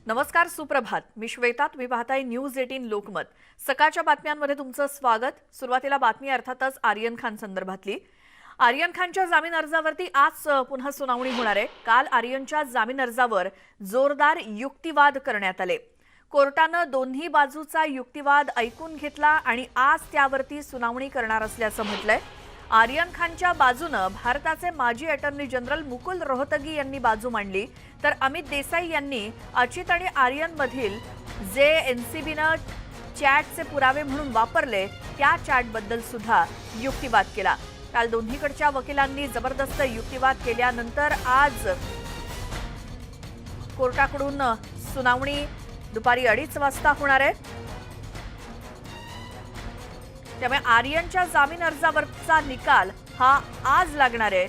नमस्कार, सुप्रभात. मी श्वेता. तुम्ही पाहताय न्यूज 18 लोकमत. सकाळच्या बातम्यांमध्ये तुमचं स्वागत. सुरुवातीला बातमी अर्थातच आर्यन खान संदर्भातली. आर्यन खानच्या जामीन अर्जावरती आज पुन्हा सुनावणी होणार आहे. काल आर्यनच्या जामीन अर्जावर जोरदार युक्तिवाद करण्यात आले. कोर्टानं दोन्ही बाजूचा युक्तिवाद ऐकून घेतला आणि आज त्यावरती सुनावणी करणार असल्याचं म्हटलंय. आर्यन खानच्या बाजूनं भारताचे माजी अटॉर्नी जनरल मुकुल रोहतगी यांनी बाजू मांडली, तर अमित देसाई यांनी अचित आणि आर्यन मधील जे एनसीबीनं चॅटचे पुरावे म्हणून वापरले त्या चॅटबद्दल सुद्धा युक्तिवाद केला. काल दोन्हीकडच्या वकिलांनी जबरदस्त युक्तिवाद केल्यानंतर आज कोर्टाकडून सुनावणी दुपारी 2:30 वाजता होणार आहे. त्यामुळे आर्यनच्या जामीन अर्जावरचा निकाल हा आज लागणार आहे.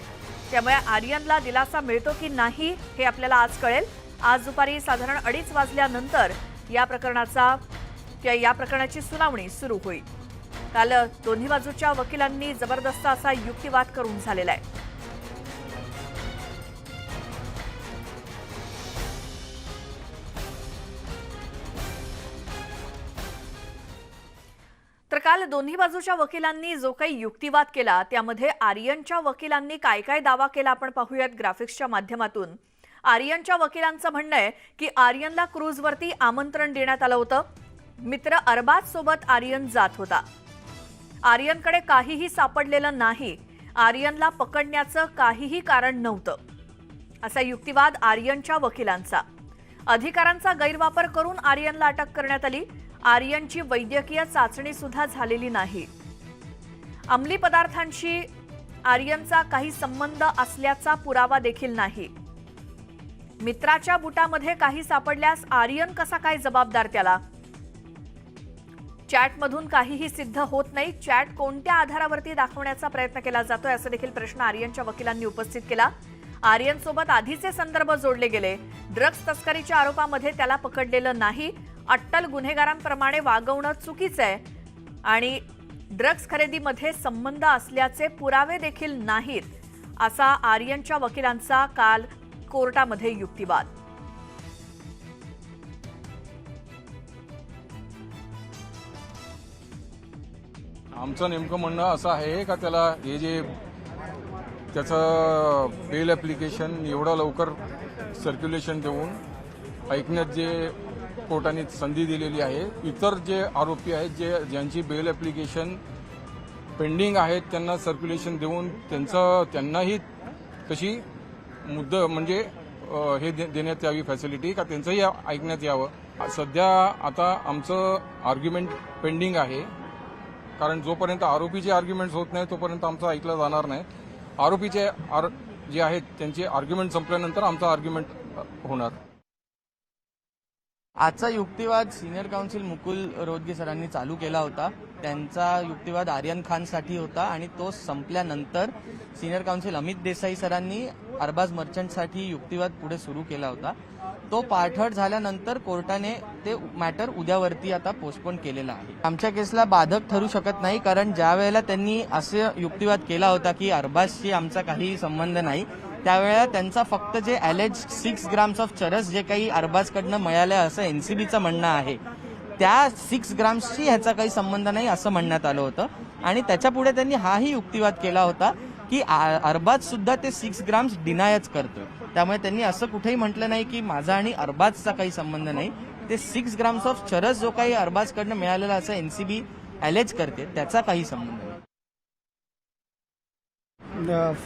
त्यामुळे आर्यनला दिलासा मिळतो की नाही हे आपल्याला आज कळेल. आज दुपारी साधारण 2:30 वाजल्यानंतर या प्रकरणाची सुनावणी सुरू होईल. काल दोन्ही बाजूच्या वकिलांनी जबरदस्त असा युक्तिवाद करून झालेला आहे. तर काल दोन्ही बाजूच्या वकिलांनी जो काही युक्तिवाद केला त्यामध्ये आर्यनच्या वकिलांनी काय काय दावा केला आपण पाहूयात ग्राफिक्सच्या माध्यमातून. आर्यनच्या वकिलांचं म्हणणं आहे की आर्यनला क्रूजवरती आमंत्रण देण्यात आलं होतं. मित्र अरबाज सोबत आर्यन जात होता. आर्यनकडे काहीही सापडलेलं नाही. आर्यनला पकडण्याचं काहीही कारण नव्हतं, असा युक्तिवाद आर्यनच्या वकिलांचा. अधिकारांचा गैरवापर करून आर्यनला अटक करण्यात आली. आर्यनची वैद्यकीय चाचणी सुद्धा झालेली नाही. अंमली पदार्थांशी आर्यनचा काही संबंध असल्याचा पुरावा देखील नाही. मित्राच्या बुटामध्ये काही सापडल्यास आर्यन कसा काय जबाबदार त्याला? चॅटमधून काहीही सिद्ध होत नाही. चॅट कोणत्या आधारावरती दाखवण्याचा प्रयत्न केला जातोय असा देखील प्रश्न आर्यनच्या वकिलांनी उपस्थित केला. आर्यन सोबत आधीचे संदर्भ जोडले गेले. ड्रग्ज तस्करीच्या आरोपामध्ये त्याला पकडलेलं नाही. अट्टल गुन्हेगारांप्रमाणे वागवणं चुकीचं आहे आणि ड्रग्ज खरेदीमध्ये संबंध असल्याचे पुरावे देखील नाहीत, असा आर्यनच्या वकिलांचा काल कोर्टामध्ये युक्तिवाद. आमचं नेमकं म्हणणं असं आहे का त्याला हे जे त्याचं बेल ॲप्लिकेशन एवढं लवकर सर्क्युलेशन देऊन ऐकण्यात जे कोर्टाने संधी दिलेली आहे, इतर जे आरोपी आहेत ज्यांची बेल ॲप्लिकेशन पेंडिंग आहेत त्यांना सर्क्युलेशन देऊन त्यांनाही कशी म्हणजे हे देण्यात यावी फॅसिलिटी का त्यांचंही ऐकण्यात यावं. सध्या आता आमचं आर्ग्युमेंट पेंडिंग आहे, कारण जोपर्यंत आरोपीचे आर्ग्युमेंट्स होत नाही तोपर्यंत आमचं ऐकलं जाणार नाही. आरोपीचे जे आहेत त्यांचे आर्ग्युमेंट संपल्यानंतर आमचा आर्ग्युमेंट होणार. आजचा युक्तिवाद सिनियर काउन्सिल मुकुल रोहतगी सरांनी चालू केला होता. त्यांचा युक्तिवाद आर्यन खानसाठी होता आणि तो संपल्यानंतर सिनियर काउन्सिल अमित देसाई सरांनी अरबाज मर्चंटसाठी युक्तिवाद पुढे सुरू केला होता. तो पाठड झाल्यानंतर कोर्टाने ते मॅटर उद्यावरती आता पोस्टपोन केलेला आहे. आमच्या केसला बाधक ठरू शकत नाही, कारण ज्या वेळेला त्यांनी असे युक्तिवाद केला होता की अरबाजशी आमचा काही संबंध नाही, त्यावेळेला त्यांचा फक्त जे अलेज 6 ग्राम्स ऑफ चरस जे काही अरबाजकडनं मिळालं असं एनसीबीचं म्हणणं आहे, त्या 6 ग्राम्सशी ह्याचा काही संबंध नाही असं म्हणण्यात आलं होतं. आणि त्याच्यापुढे त्यांनी हाही युक्तिवाद केला होता की अरबाज सुद्धा ते 6 ग्राम्स डिनायच करतो. त्यामुळे त्यांनी असं कुठेही म्हटलं नाही की माझा आणि अरबाजचा काही संबंध नाही. ते 6 ग्राम्स ऑफ चरस जो काही अरबाजकडनं मिळालेला असं एनसीबी अलेज करते त्याचा काही संबंध नाही.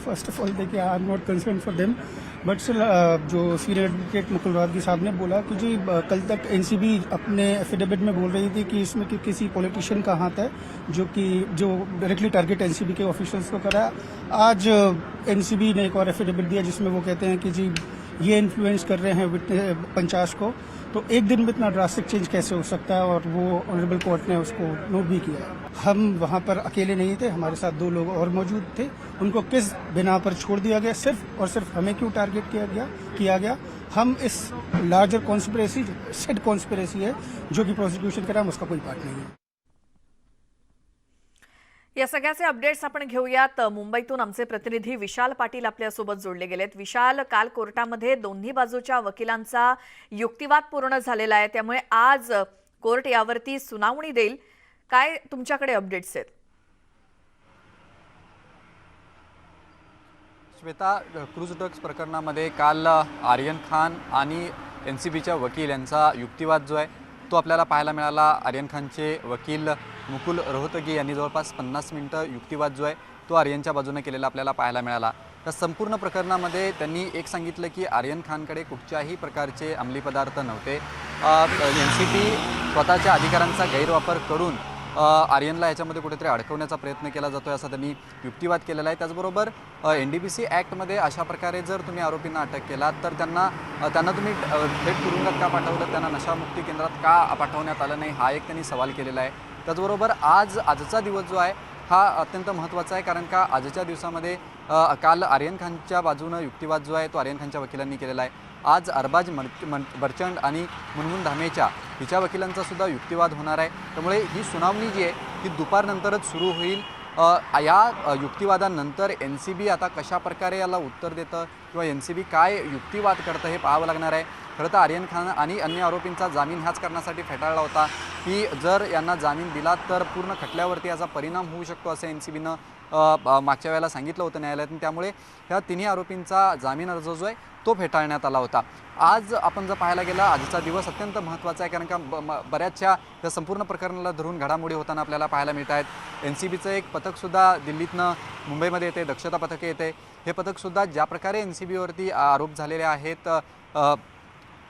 फर्स्ट ऑफ ऑल देखिए, I am not concern for them, but still जो सीनियर एडवोकेट मुकुल रोहतगी साहब ने बोला कि जी कल तक एनसीबी अपने एफिडेविट में बोल रही थी कि इसमें किसी पॉलिटिशियन का हाथ है जो डायरेक्टली टारगेट एनसीबी के ऑफिशियल्स को करा. आज एनसीबी ने एक और एफिडेविट दिया जिसमें वो कहते हैं कि जी ये इन्फ्लुएंस कर रहे हैं 50 को. तो एक दिन में इतना ड्रास्टिक चेंज कैसे हो सकता है, और वो ऑनरेबल कोर्ट ने उसको नोट भी किया. हम वहाँ पर अकेले नहीं थे, हमारे साथ 2 लोग और मौजूद थे. उनको किस बिना पर छोड़ दिया गया, सिर्फ और सिर्फ हमें क्यों टारगेट किया गया. हम इस लार्जर कॉन्स्पिरेसी, सेट कॉन्स्पिरेसी है जो कि प्रोसिक्यूशन कर रहा है, उसका कोई पार्ट नहीं है. या सगळ्याचे अपडेट्स आपण घेऊयात. मुंबईतून आमचे प्रतिनिधी विशाल पाटील आपल्यासोबत जोडले गेलेत. विशाल, काल कोर्टामध्ये दोन्ही बाजूच्या वकिलांचा युक्तिवाद पूर्ण झालेला आहे, त्यामुळे आज कोर्ट यावरती सुनावणी देईल. काय तुमच्याकडे अपडेट्स आहेत? श्वेता, क्रूज ड्रग्ज प्रकरणामध्ये काल आर्यन खान आणि NCBच्या वकील यांचा युक्तिवाद जो आहे तो आपल्याला पाहायला मिळाला. आर्यन खानचे वकील मुकुल रोहतगी यांनी जवळपास 50 मिनिटं युक्तिवाद जो आहे तो आर्यनच्या बाजूने केलेला आपल्याला पाहायला मिळाला. या संपूर्ण प्रकरणामध्ये त्यांनी एक सांगितलं की आर्यन खानकडे कुठच्याही प्रकारचे अंमली पदार्थ नव्हते. NCB स्वतःच्या अधिकारांचा गैरवापर करून आर्यनला याच्यामध्ये कुठेतरी अडकवण्याचा प्रयत्न केला जातोय असा त्यांनी युक्तिवाद केलेला आहे. त्याचबरोबर NDPC ॲक्टमध्ये अशा प्रकारे जर तुम्ही आरोपींना अटक केलात तर त्यांना तुम्ही थेट तुरुंगात का पाठवलं, त्यांना नशामुक्ती केंद्रात का पाठवण्यात आलं नाही, हा एक त्यांनी सवाल केलेला आहे. त्याचबरोबर आजचा दिवस जो आहे हा अत्यंत महत्त्वाचा आहे, कारण का आजच्या दिवसामध्ये काल आर्यन खानच्या बाजूनं युक्तिवाद जो आहे तो आर्यन खानच्या वकिलांनी केलेला आहे. आज अरबाज मर्चंट आणि मुनमुन धामेच्या हिच्या वकिलांचा सुद्धा युक्तिवाद होणार आहे. त्यामुळे ही सुनावणी जी आहे ती दुपारनंतरच सुरू होईल. या युक्तिवादानंतर NCB आता कशा प्रकारे याला उत्तर देतं किंवा NCB काय युक्तिवाद करतं हे पाहावं लागणार आहे. खरं तर आर्यन खान आणि अन्य आरोपींचा जामीन ह्याच कारणासाठी फेटाळला होता की जर यांना जामीन दिला तर पूर्ण खटल्यावरती याचा परिणाम होऊ शकतो असं NCBनं मागच्या वेळेला सांगितलं होतं न्यायालयातून. त्यामुळे ह्या तिन्ही आरोपींचा जामीन अर्ज जो आहे तो फेटाळण्यात आला होता. आज आपण जर पाहायला गेला आजचा दिवस अत्यंत महत्त्वाचा आहे, कारण का बऱ्याचशा या संपूर्ण प्रकरणाला धरून घडामोडी होताना आपल्याला पाहायला मिळत आहेत. NCBचं एक पथकसुद्धा दिल्लीतनं मुंबईमध्ये येते, दक्षता पथके येते. हे पथकसुद्धा ज्या प्रकारे NCBवरती आरोप झालेले आहेत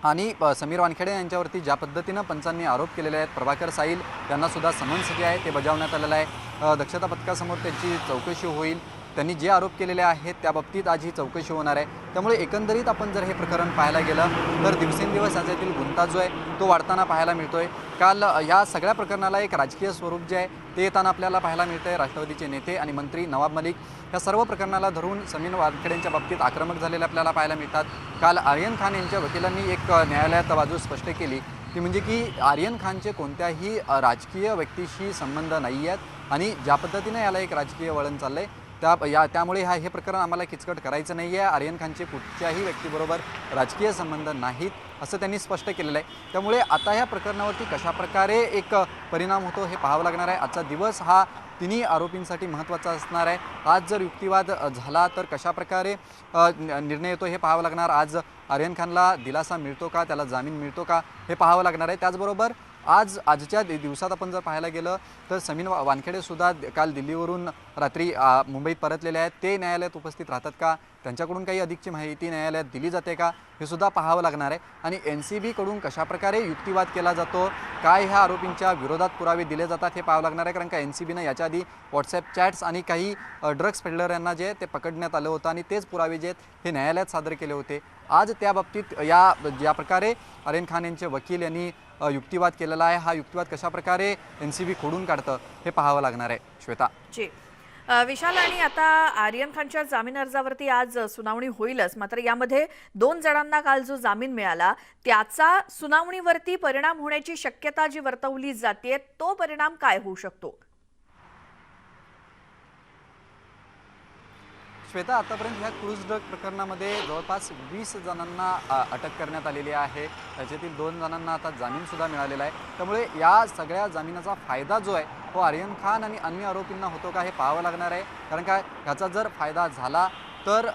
आणि समीर वानखेडे यांच्यावरती ज्या पद्धतीनं पंचांनी आरोप केलेले आहेत, प्रभाकर साईल यांनासुद्धा समन्स जे आहे ते बजावण्यात आलेलं आहे. दक्षता पथकासमोर त्यांची चौकशी होईल. त्यांनी जे आरोप केलेले आहेत त्या बाबतीत आज ही चौकशी होणार आहे. त्यामुळे एकंदरीत आपण जर हे प्रकरण पाहायला गेलं तर दिवसेंदिवस याच्यातील गुंता जो आहे तो वाढताना पाहायला मिळतोय. काल या सगळ्या प्रकरणाला एक राजकीय स्वरूप जे आहे ते येताना आपल्याला पाहायला मिळतं आहे. राष्ट्रवादीचे नेते आणि मंत्री नवाब मलिक या सर्व प्रकरणाला धरून समीर वानखेडेंच्या बाबतीत आक्रमक झालेले आपल्याला पाहायला मिळतात. काल आर्यन खान यांच्या वकिलांनी एक न्यायालयात बाजू स्पष्ट केली ती म्हणजे की आर्यन खानचे कोणत्याही राजकीय व्यक्तीशी संबंध नाही आहेत आणि ज्या पद्धतीने याला एक राजकीय वळण चाललं आहे त्यामुळे हे प्रकरण आम्हाला किचकट करायचं नाही आहे. आर्यन खानचे कुठच्याही व्यक्तीबरोबर राजकीय संबंध नाहीत असं त्यांनी स्पष्ट केलेलं आहे. त्यामुळे आता ह्या प्रकरणावरती कशाप्रकारे एक परिणाम होतो हे पाहावं लागणार आहे. आजचा दिवस हा तिन्ही आरोपींसाठी महत्त्वाचा असणार आहे. आज जर युक्तिवाद झाला तर कशाप्रकारे निर्णय येतो हे पाहावं लागणार. आज आर्यन खानला दिलासा मिळतो का, त्याला जामीन मिळतो का हे पाहावं लागणार आहे. त्याचबरोबर आजच्या दिवसात आपण जर पाहायला गेलं तर समीर वानखेडेसुद्धा काल दिल्लीवरून रात्री मुंबईत परतलेले आहेत. ते न्यायालयात उपस्थित राहतात का, त्यांच्याकडून काही अधिकची माहिती न्यायालयात दिली जाते का हे सुद्धा पाहावं लागणार आहे. आणि NCBकडून कशाप्रकारे युक्तिवाद केला जातो, काय ह्या आरोपींच्या विरोधात पुरावे दिले जातात हे पाहावं लागणार आहे. कारण का NCBनं याच्या आधी व्हॉट्सॲप चॅट्स आणि काही ड्रग्ज पेडलर यांना जे ते पकडण्यात आलं होतं आणि तेच पुरावे जे आहेत हे न्यायालयात सादर केले होते. आज त्या बाबतीत ज्या प्रकारे आर्यन खान यांचे वकील यांनी युक्तिवाद केलेला आहे, हा युक्तिवाद कशाप्रकारे NCB खोडून काढतं हे पाहावं लागणार आहे. श्वेता जी, विशाल, आणि आता आर्यन खानच्या जामीन अर्जावरती आज सुनावणी होईलच, मात्र यामध्ये 2 जणांना काल जो जामीन मिळाला त्याचा सुनावणीवरती परिणाम होण्याची शक्यता जी वर्तवली जाते तो परिणाम काय होऊ शकतो? श्वेता, आतापर्यंत ह्या क्रूज ड्रग प्रकरणामध्ये जवळपास 20 जणांना अटक करण्यात आलेली आहे. त्याच्यातील 2 जणांना आता जामीनसुद्धा मिळालेला आहे. त्यामुळे या सगळ्या जामिनाचा फायदा जो आहे तो आर्यन खान आणि अन्य आरोपींना होतो का हे पाहावं लागणार आहे. कारण काय ह्याचा जर फायदा झाला तर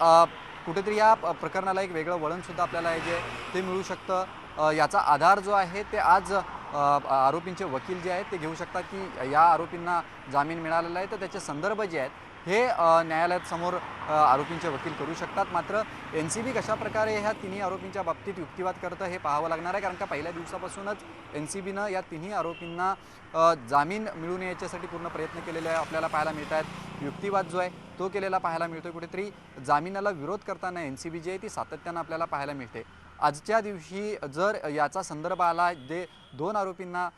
कुठेतरी या प्रकरणाला एक वेगळं वळणसुद्धा आपल्याला जे ते मिळू शकतं. याचा आधार जो आहे ते आज आरोपींचे वकील जे आहेत ते घेऊ शकतात की या आरोपींना जामीन मिळालेला आहे तर त्याचे संदर्भ जे आहेत हे न्यायालयात समोर आरोपींचे वकील करू शकतात. मात्र NCB कशाप्रकारे ह्या तिन्ही आरोपींच्या बाबतीत युक्तिवाद करतं हे पाहावं लागणार आहे. कारण का पहिल्या दिवसापासूनच NCBनं या तिन्ही आरोपींना जामीन मिळून याच्यासाठी पूर्ण प्रयत्न केलेले आपल्याला पाहायला मिळत आहेत. युक्तिवाद जो आहे तो केलेला पाहायला मिळतोय. कुठेतरी जामिनाला विरोध करताना NCB जी आहे ती सातत्यानं आपल्याला पाहायला मिळते. आजच्या दिवशी जर याचा संदर्भ आला, जे 2 आरोपींना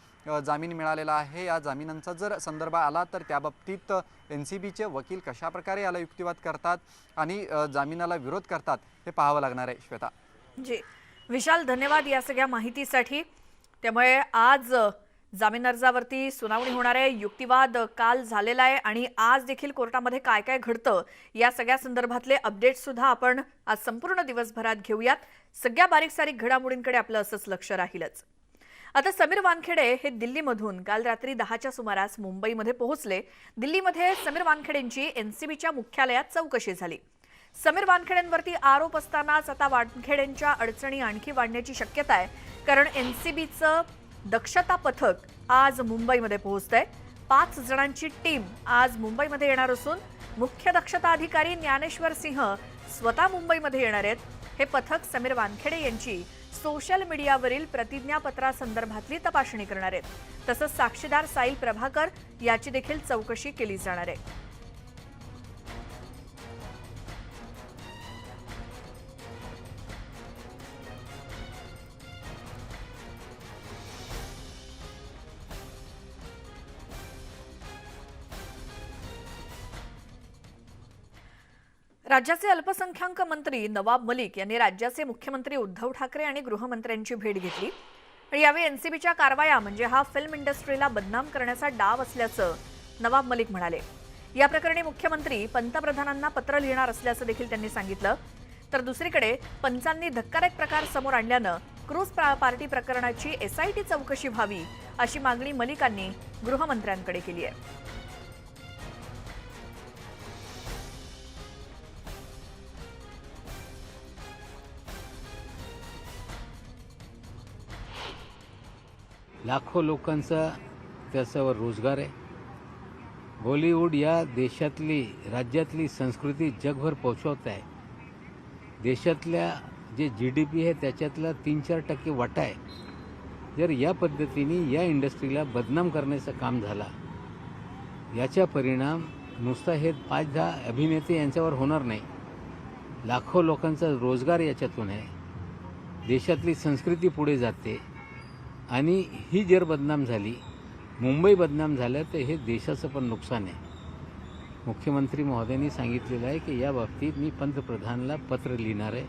जामीन मिळालेला आहे, या जामिनांचा जर संदर्भ आला तर त्या बाबतीत NCBचे वकील कशाप्रकारे याला युक्तिवाद करतात आणि जामिनाला विरोध करतात हे पाहावं लागणार आहे. श्वेता जी, विशाल, धन्यवाद या सगळ्या माहितीसाठी. त्यामुळे आज जामीन अर्जावरती सुनावणी होणार आहे. युक्तिवाद काल झालेला आहे आणि आज देखील कोर्टामध्ये काय काय घडतं या सगळ्या संदर्भातले अपडेट सुद्धा आपण आज संपूर्ण दिवसभरात घेऊयात. सगळ्या बारीक सारीक घडामोडींकडे आपलं असंच लक्ष राहीलच. आता समीर वानखेडे हे दिल्लीमधून काल रात्री 10च्या सुमारास मुंबईमध्ये पोहोचले. दिल्लीमध्ये समीर वानखेडेंची एनसीबीच्या मुख्यालयात चौकशी झाली. समीर वानखेडेंवरती आरोप असतानाच आता वानखेडेंच्या अडचणी आणखी वाढण्याची शक्यता आहे, कारण एनसीबीचं दक्षता पथक आज मुंबईमध्ये पोहोचतंय. 5 जणांची टीम आज मुंबईमध्ये येणार असून मुख्य दक्षता अधिकारी ज्ञानेश्वर सिंह स्वतः मुंबईमध्ये येणार आहेत. हे पथक समीर वानखेडे यांची सोशल मीडियावरील प्रतिज्ञापत्रासंदर्भातली तपासणी करणार आहेत. तसंच साक्षीदार साईल प्रभाकर याची देखील चौकशी केली जाणार आहे. राज्याचे अल्पसंख्याक मंत्री नवाब मलिक यांनी राज्याचे मुख्यमंत्री उद्धव ठाकरे आणि गृहमंत्र्यांची भेट घेतली. आणि यावेळी एनसीबीच्या कारवाया म्हणजे हा फिल्म इंडस्ट्रीला बदनाम करण्याचा डाव असल्याचं नवाब मलिक म्हणाले. या प्रकरणी मुख्यमंत्री पंतप्रधानांना पत्र लिहिणार असल्याचं देखील त्यांनी सांगितलं. तर दुसरीकडे पंचांनी धक्कादायक प्रकार समोर आणल्यानं क्रूज पार्टी प्रकरणाची एसआयटी चौकशी व्हावी अशी मागणी मलिकांनी गृहमंत्र्यांकडे केली आहे. लाखो लोकांचा त्याच्यावर रोजगार आहे. बॉलिवूड या देशातली राज्यातली संस्कृती जगभर पोहोचवत आहे. देशातल्या जे GDP आहे त्याच्यातला 3-4% वाटा आहे. जर या पद्धतीने या इंडस्ट्रीला बदनाम करण्याचं काम झाला, याचा परिणाम नुसता हे 5-10 अभिनेते यांच्यावर होणार नाही. लाखो लोकांचा रोजगार याच्यातून आहे. देशातली संस्कृती पुढे जाते. आणि ही जर बदनाम झाली, मुंबई बदनाम झालं, तर हे देशाचं पण नुकसान आहे. मुख्यमंत्री महोदयांनी सांगितलेलं आहे की या बाबतीत मी पंतप्रधानांना पत्र लिहिणार आहे.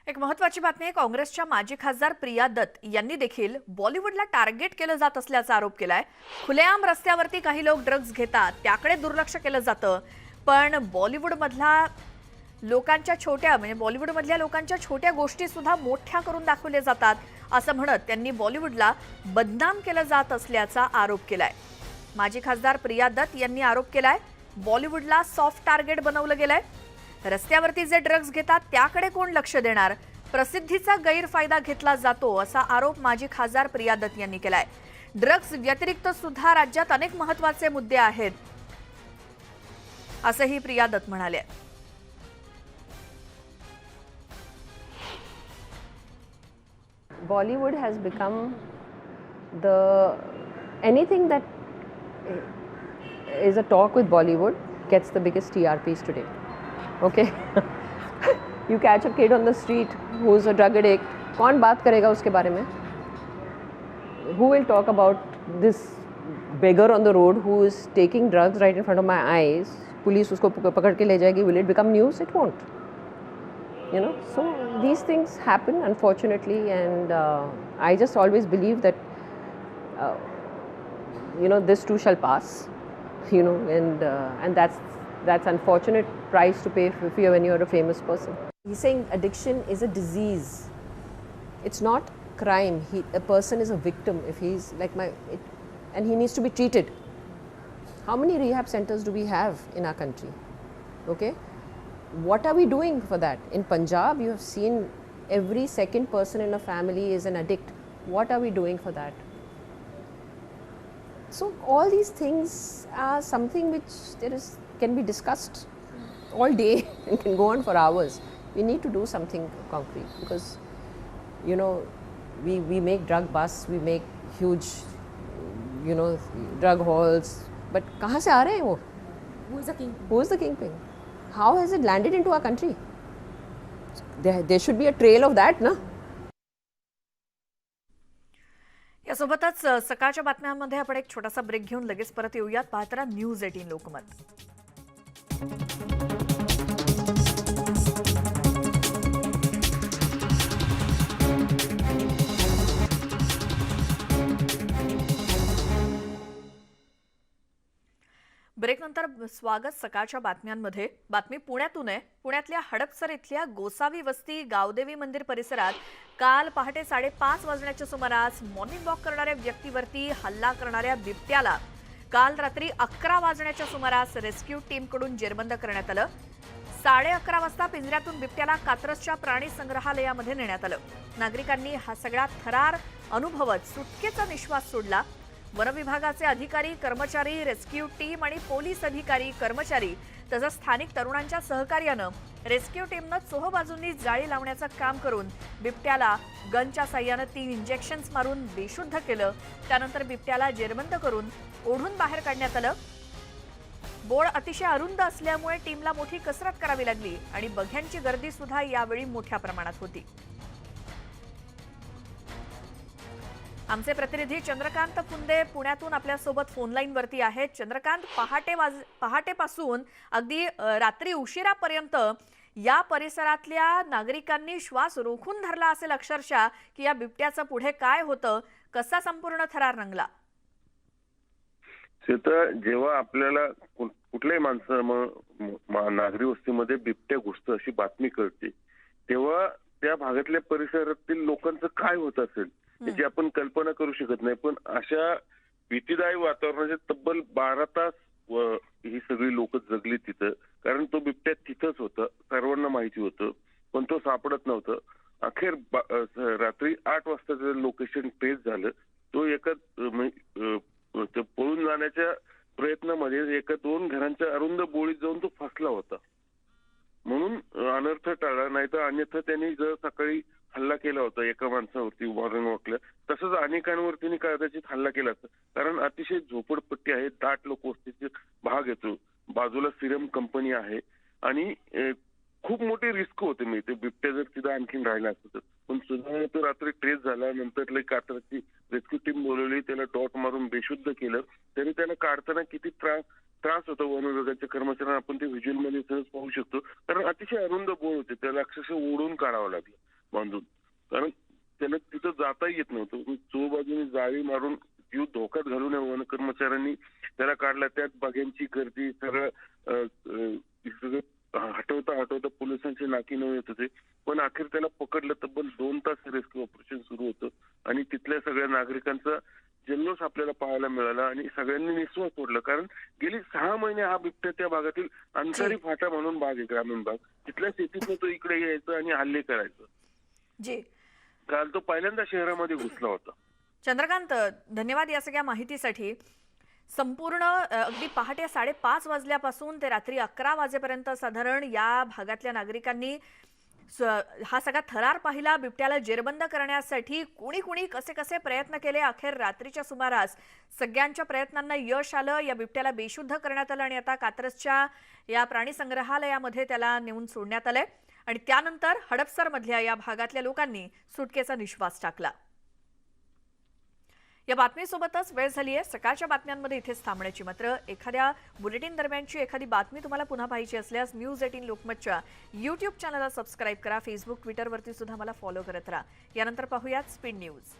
एक महत्त्वाची बातमी आहे. काँग्रेसच्या माजी खासदार प्रिया दत्त यांनी देखील बॉलिवूडला टार्गेट केलं जात असल्याचा आरोप केलाय. खुलेआम रस्त्यावरती काही लोक ड्रग्ज घेतात, त्याकडे दुर्लक्ष केलं जातं, पण बॉलिवूडमधल्या लोकांच्या छोट्या गोष्टी सुद्धा मोठ्या करून दाखवल्या जातात असं म्हणत त्यांनी बॉलिवूडला बदनाम केलं जात असल्याचा आरोप केलाय. माजी खासदार प्रिया दत्त यांनी आरोप केलाय बॉलिवूडला सॉफ्ट टार्गेट बनवलं गेलंय. रस्त्यावरती जे ड्रग्ज घेतात त्याकडे कोण लक्ष देणार, प्रसिद्धीचा गैरफायदा घेतला जातो असा आरोप माजी खासदार प्रिया दत्त यांनी केलाय. ड्रग्ज व्यतिरिक्त सुद्धा राज्यात अनेक महत्त्वाचे मुद्दे आहेत असंही प्रिया दत्त म्हणाले. Bollywood has become anything that is a talk with Bollywood gets the biggest TRPs today. Okay? You catch a kid on the street who's a drug addict, कौन बात करेगा उसके बारे में? Who will talk about this beggar on the road who is taking drugs right in front of my eyes? Police उसको पकड़ के ले जाएगी. Will it become news? It won't. You know, so these things happen unfortunately, and I just always believe that this too shall pass, and that's unfortunate price to pay when you're a famous person. He's saying addiction is a disease. It's not crime. A person is a victim if he's like and he needs to be treated. How many rehab centers do we have in our country? Okay. What are we doing for that? In Punjab, you have seen every second person in a family is an addict. What are we doing for that? So all these things are something which can be discussed all day and can go on for hours. We need to do something concrete because, we make drug busts, we make huge, drug halls. But कहाँ से आ रहे हैं वो? Who is the kingpin? How has it landed into our country? There should be a trail of that, na? यासोबतच सकाळच्या बातम्यांमध्ये आपण एक छोटासा ब्रेक घेऊन लगेच परत येऊयात. पाहत राहा न्यूज 18 लोकमत. ब्रेकनंतर स्वागत सकाळच्या बातम्यांमध्ये. बातमी पुण्यातून आहे. पुण्यातल्या हडपसर इथल्या गोसावी वस्ती गावदेवी मंदिर परिसरात काल पहाटे 5:30 वाजण्याच्या सुमारास मॉर्निंग वॉक करणाऱ्या व्यक्तीवरती हल्ला करणाऱ्या बिबट्याला काल रात्री 11 वाजण्याच्या सुमारास रेस्क्यू टीमकडून जेरबंद करण्यात आलं. 11:30 वाजता पिंजऱ्यातून बिबट्याला कात्रजच्या प्राणी संग्रहालयामध्ये नेण्यात आलं. नागरिकांनी हा सगळा थरार अनुभवत सुटकेचा निश्वास सोडला. वनविभागाचे अधिकारी, कर्मचारी, रेस्क्यू टीम आणि पोलीस अधिकारी, कर्मचारी तसंच स्थानिक तरुणांच्या सहकार्यानं रेस्क्यू टीमनं चोहोबाजूंनी जाळी लावण्याचं काम करून बिबट्याला गनच्या साह्यानं 3 इंजेक्शन्स मारून बेशुद्ध केलं. त्यानंतर बिबट्याला जेरबंद करून ओढून बाहेर काढण्यात आलं. बोळ अतिशय अरुंद असल्यामुळे टीमला मोठी कसरत करावी लागली आणि बघ्यांची गर्दी सुद्धा यावेळी मोठ्या प्रमाणात होती. आमचे प्रतिनिधी चंद्रकांत फुंदे पुण्यातून आपल्यासोबत फोनलाईनवरती आहेत. चंद्रकांत, पहाटेपासून अगदी रात्री उशिरापर्यंत या परिसरातल्या नागरिकांनी श्वास रोखून धरला असेल अक्षरशः की या बिबट्याचं पुढे काय होतं, कसा संपूर्ण थरार रंगला? जेव्हा आपल्याला कुठल्याही नागरी वस्तीमध्ये बिबट्या घुसतं अशी बातमी कळते, तेव्हा त्या भागातल्या परिसरातील लोकांचं काय होत असेल याची आपण कल्पना करू शकत नाही. पण अशा भीतीदायक वातावरणाचे तब्बल 12 तास ही सगळी लोक जगली तिथं. कारण तो बिबट्या तिथंच होता, सर्वांना माहिती होतं, पण तो सापडत नव्हतं. अखेर रात्री 8 वाजता लोकेशन ट्रेस झालं. तो एका पळून जाण्याच्या प्रयत्नामध्ये एका 2 घरांच्या अरुंद बोळीत जाऊन तो फसला होता. म्हणून अनर्थ टाळला. नाही तर अन्यथा त्यांनी जर सकाळी हल्ला केला होता एका माणसावरती मॉर्निंग वॉकला, तसंच अनेकांवरती कदाचित हल्ला केला असता. कारण अतिशय झोपडपट्टी आहे, दाट लोकवस्तीचे भाग येतो, बाजूला सिरम कंपनी आहे आणि खूप मोठी रिस्क होते. मी ते बिबट्या जर तिथं आणखीन राहिला असतं तर. पण सुद्धा तो रात्री ट्रेस झाला. नंतर कात्रजची रेस्क्यू टीम बोलवली, त्याला डॉट मारून बेशुद्ध केलं. तरी त्याला काढताना किती त्रास होता वन विभागाच्या कर्मचाऱ्यांना आपण ते व्हिज्युअल मध्ये सहज पाहू शकतो. कारण अतिशय अरुंद बोळ होते, त्याला अक्षरशः ओढून काढावं लागलं बांधून. कारण त्याला तिथं जाता येत नव्हतं. चोबाजूने जाळी मारून जीव धोक्यात घालून वन कर्मचाऱ्यांनी त्याला काढला. त्यात बघ्यांची गर्दी, सगळं हटवता पोलिसांचे नाकी नऊ येत होते. पण अखेर त्याला पकडलं. तब्बल 2 तास रेस्क्यू ऑपरेशन सुरू होतं आणि तिथल्या सगळ्या नागरिकांचा जल्लोष आपल्याला पाहायला मिळाला आणि सगळ्यांनी निश्वास सोडलं. कारण गेली 6 महिने हा बिबट्या त्या भागातील अंधारी फाटा म्हणून भाग आहे, ग्रामीण भाग. तिथल्या शेतीतून तो इकडे यायचं आणि हल्ले करायचं. काल तो पहिल्यांदा शहरामध्ये घुसला होता. चंद्रकांत, धन्यवाद या सगळ्या माहितीसाठी. संपूर्ण अगदी पहाटे 5:30 वाजल्यापासून ते रात्री 11 वाजेपर्यंत साधारण या भागातल्या नागरिकांनी हा सगळा थरार पाहिला. बिबट्याला जेरबंद करण्यासाठी कुणी कसे प्रयत्न केले. अखेर रात्रीच्या सुमारास सगळ्यांच्या प्रयत्नांना यश आलं. या बिबट्याला बेशुद्ध करण्यात आलं आणि आता कात्रजच्या या प्राणी संग्रहालयामध्ये त्याला नेऊन सोडण्यात आलंय. आणि त्यानंतर हडपसरमधल्या या भागातल्या लोकांनी सुटकेचा निश्वास टाकला. या बातमीसोबतच वेळ झाली आहे सकाळच्या बातम्यांमध्ये इथेच थांबण्याची. मात्र एखाद्या बुलेटिन दरम्यानची एखादी बातमी तुम्हाला पुन्हा पाहिजे असल्यास न्यूज 18 लोकमतच्या YouTube चॅनलला सबस्क्राईब करा. फेसबुक, ट्विटरवरती सुद्धा मला फॉलो करत राहा. यानंतर पाहूयात स्पीड न्यूज.